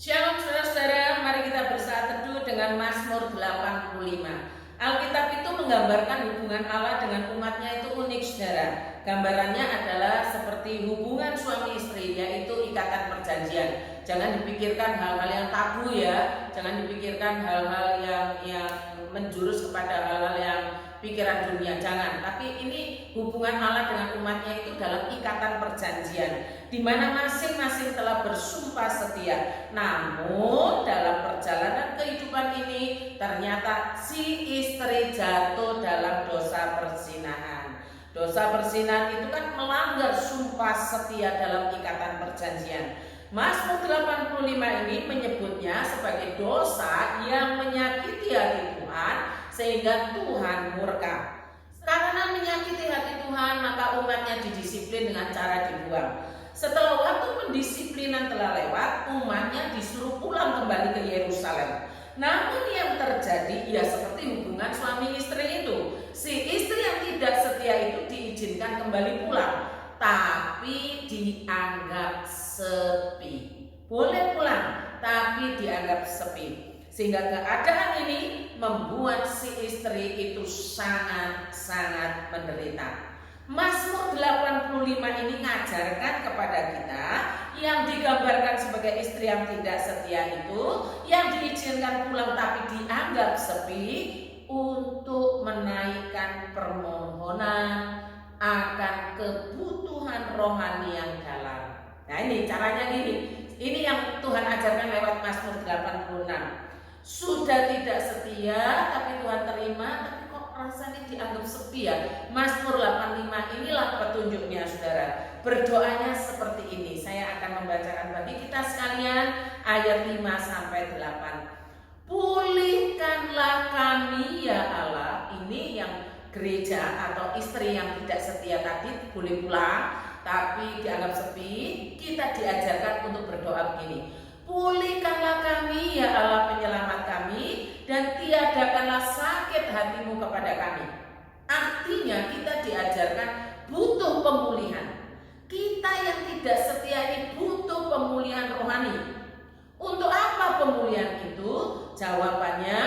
Shalom saudara-saudara, mari kita bersatu teduh dengan Mazmur 85. Alkitab itu menggambarkan hubungan Allah dengan umatnya itu unik saudara. Gambarannya adalah seperti hubungan suami istri, yaitu ikatan perjanjian. Jangan dipikirkan hal-hal yang tabu ya, jangan dipikirkan hal-hal yang menjurus kepada hal-hal yang pikiran dunia, jangan. Tapi ini hubungan Allah dengan umatnya itu dalam ikatan perjanjian, di mana masing-masing telah bersumpah setia. Namun dalam perjalanan kehidupan ini ternyata si istri jatuh dalam dosa perzinahan. Dosa perzinahan itu kan melanggar sumpah setia dalam ikatan perjanjian. Mazmur 85 ini menyebutnya sebagai dosa yang menyakiti hati Tuhan sehingga Tuhan murka. Karena menyakiti hati Tuhan, maka umatnya didisiplin dengan cara dibuang. Setelah waktu pendisiplinan telah lewat, umatnya disuruh pulang kembali ke Yerusalem. Namun yang terjadi ya seperti hubungan suami istri itu. Si istri yang tidak setia itu diizinkan kembali pulang, tapi dianggap sepi. Boleh pulang, tapi dianggap sepi. Sehingga keadaan ini membuat si istri itu sangat-sangat menderita. Mazmur 85 ini mengajarkan kepada kita yang digambarkan sebagai istri yang tidak setia itu, yang diizinkan pulang tapi dianggap sepi, untuk menaikkan permohonan akan kebutuhan rohani yang dalam. Nah ini caranya gini, ini yang Tuhan ajarkan lewat Mazmur 86. Sudah tidak setia tapi Tuhan terima, tapi kok rasanya dianggap sepi ya. Mazmur 85 inilah petunjuknya saudara. Berdoanya seperti ini. Saya akan membacakan bagi kita sekalian ayat 5 sampai 8. Pulihkanlah kami ya Allah. Ini yang gereja atau istri yang tidak setia tadi boleh pulang tapi dianggap sepi. Kita diajarkan untuk berdoa begini. Pulihkanlah kami ya Allah penyelamat kami, dan tiadakanlah sakit hatimu kepada kami. Artinya kita diajarkan butuh pemulihan. Kita yang tidak setia ini butuh pemulihan rohani. Untuk apa pemulihan itu? Jawabannya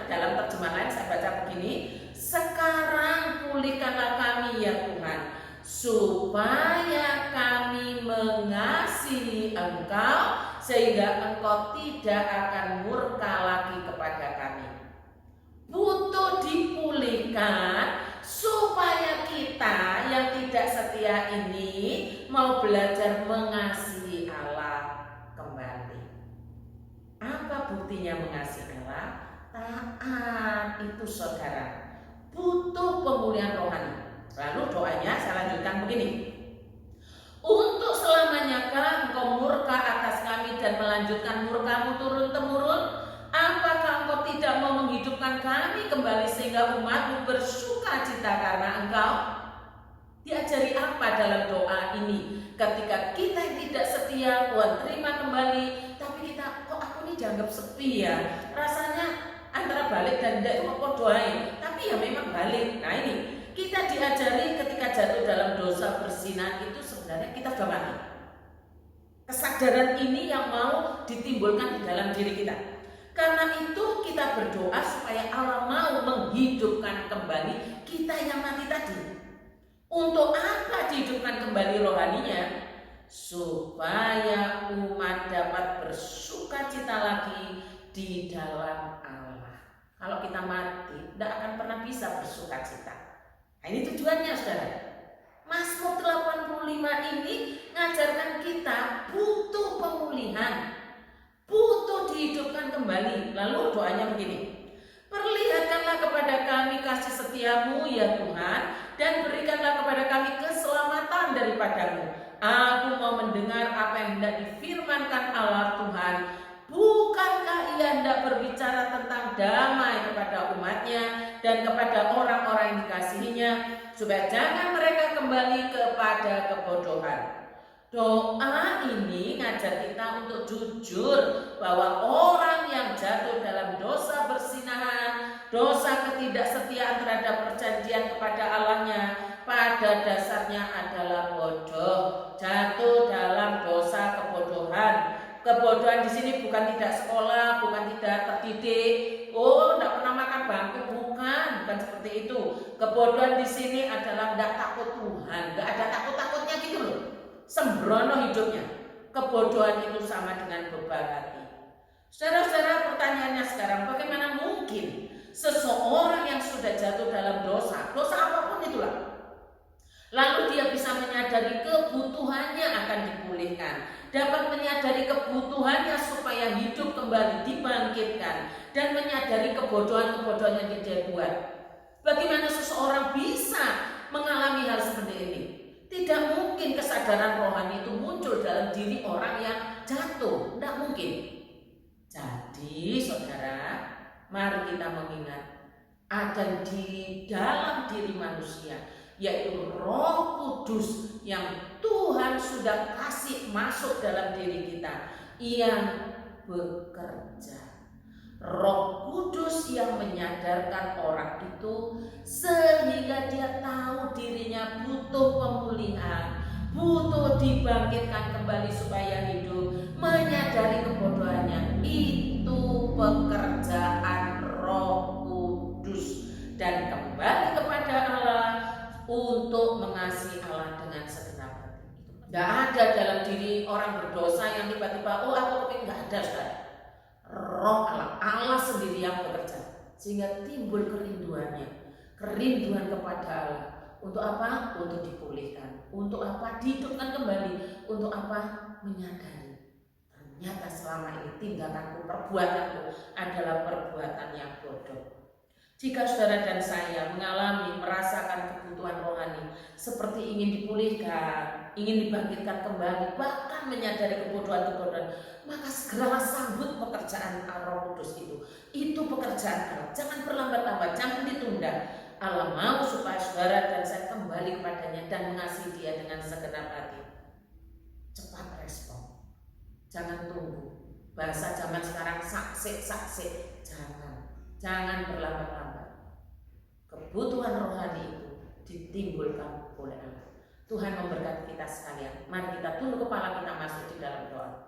dalam terjemahan lain saya baca begini. Sekarang pulihkanlah kami ya Tuhan, supaya kami mengasihi Engkau, sehingga Engkau tidak akan murka lagi kepada kami. Butuh dipulihkan supaya kita yang tidak setia ini mau belajar mengasihi Allah kembali. Apa buktinya mengasihi Allah? Taat itu saudara. Butuh pemulihan rohani. Lalu doanya saya lanjutkan begini. Untuk selamanyakah Engkau murka atas kami dan melanjutkan murkamu turun-temurun? Apakah Engkau tidak mau menghidupkan kami kembali sehingga umatmu bersuka cita karena Engkau? Diajari apa dalam doa ini? Ketika kita yang tidak setia, Tuhan terima kembali, tapi kita kok aku ini dianggap sepi ya. Rasanya antara balik dan tidak itu kok doain, tapi ya memang balik. Nah ini kita diajari ketika jatuh dalam dosa berzina itu sebenarnya kita sudah mati. Kesadaran ini yang mau ditimbulkan di dalam diri kita. Karena itu kita berdoa supaya Allah mau menghidupkan kembali kita yang mati tadi. Untuk apa dihidupkan kembali rohaninya? Supaya umat dapat bersuka cita lagi di dalam Allah. Kalau kita mati, tidak akan pernah bisa bersuka cita. Nah, ini tujuannya saudara. Mazmur 85 ini mengajarkan kita butuh pemulihan, butuh dihidupkan kembali. Lalu doanya begini. Perlihatkanlah kepada kami kasih setiamu ya Tuhan, dan berikanlah kepada kami keselamatan daripadamu. Aku mau mendengar apa yang hendak difirmankan Allah Tuhan. Bukankah ia hendak berbicara tentang damai kepada umatnya dan kepada orang-orang yang dikasihinya, supaya jangan mereka kembali kepada kebodohan. Doa ini ngajar kita untuk jujur bahwa orang yang jatuh dalam dosa berzinahan, dosa ketidaksetiaan terhadap perjanjian kepada Allahnya, pada dasarnya adalah bodoh, jatuh dalam dosa kebodohan. Kebodohan di sini bukan tidak sekolah, bukan tidak terdidik, tidak pernah makan bangku, bukan seperti itu. Kebodohan di sini adalah tidak takut Tuhan, tidak ada takut-takutnya gitu loh. Sembrono hidupnya. Kebodohan itu sama dengan beban hati. Saudara-saudara, pertanyaannya sekarang, bagaimana mungkin seseorang yang sudah jatuh dalam dosa apapun itulah, lalu dia bisa menyadari kebutuhannya akan dipulihkan, dapat menyadari kebutuhannya supaya hidup kembali dibangkitkan, dan menyadari kebodohan-kebodohan yang dia buat. Bagaimana seseorang bisa mengalami hal seperti ini? Tidak mungkin kesadaran rohani itu muncul dalam diri orang yang jatuh, tidak mungkin. Jadi saudara, mari kita mengingat ada di dalam diri manusia, yaitu Roh Kudus yang Tuhan sudah kasih masuk dalam diri kita, yang bekerja. Roh Kudus yang menyadarkan orang itu sehingga dia tahu dirinya butuh pemulihan, butuh dibangkitkan kembali supaya hidup, menyadari kebodohannya. Itu pekerjaan Roh Kudus, dan kembali kepada Allah untuk mengasihi Allah dengan segenap hati. Tidak ada dalam diri orang berdosa yang tiba-tiba aku pengen, nggak ada, saudara. Roh Allah sendiri yang bekerja sehingga timbul kerinduan kepada Allah. Untuk apa? Untuk dipulihkan. Untuk apa? Dihidupkan kembali. Untuk apa? Menyadari ternyata selama ini tindakanku, perbuatanku adalah perbuatan yang bodoh. Jika saudara dan saya merasakan kebutuhan rohani seperti ingin dipulihkan, ingin dibangkitkan kembali, bahkan menyadari kebodohan-kebodohan, maka segeralah sambut pekerjaan Roh Kudus itu. Itu pekerjaan Allah. Jangan berlambat-lambat, jangan ditunda. Allah mau supaya saudara dan saya kembali kepadanya dan mengasihi Dia dengan segenap hati. Cepat respon, jangan tunggu. Bahasa zaman sekarang saksik. Jangan berlambat-lambat. Kebutuhan rohani itu ditimbulkan oleh Allah. Tuhan memberkati kita sekalian. Mari kita tunduk kepala kita masuk di dalam doa.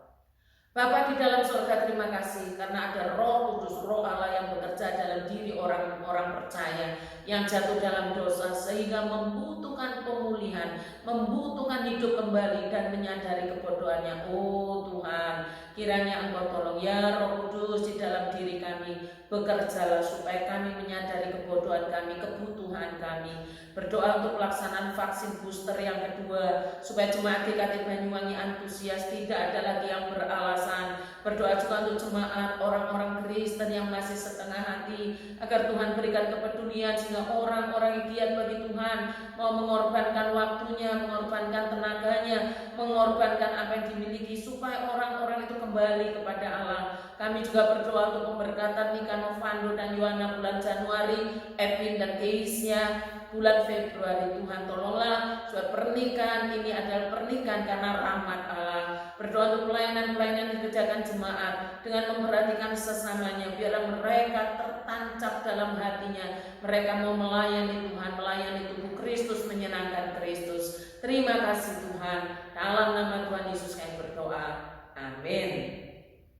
Bapa di dalam surga, terima kasih karena ada Roh Kudus, Roh Allah yang bekerja dalam diri orang-orang percaya yang jatuh dalam dosa sehingga membutuhkan pemulihan, membutuhkan hidup kembali dan menyadari kebodohannya. Oh Tuhan, kiranya Engkau tolong ya Roh Kudus di dalam diri kami, bekerjalah supaya kami menyadari kebodohan kami, kebutuhan kami. Berdoa untuk pelaksanaan vaksin booster yang kedua supaya jemaat GKT Banyuwangi antusias, tidak ada lagi yang beralasan. Berdoa juga untuk jemaat orang-orang Kristen yang masih setengah hati, agar Tuhan berikan kepedulian sehingga orang-orang yang giat bagi Tuhan mau mengorbankan waktunya, mengorbankan tenaganya, mengorbankan apa yang dimiliki supaya orang-orang itu kembali kepada Allah. Kami juga berdoa untuk pemberkatan Nika Novando dan Yohana bulan Januari, Edwin dan Keisnya bulan Februari. Tuhan tolonglah supaya pernikahan ini adalah pernikahan karena rahmat Allah. Berdoa untuk pelayanan-pelayanan yang dikerjakan jemaat dengan memperhatikan sesamanya, biarlah mereka tertancap dalam hatinya. Mereka mau melayani Tuhan, melayani tubuh Kristus, menyenangkan Kristus. Terima kasih Tuhan. Dalam nama Tuhan Yesus kami berdoa. Amin.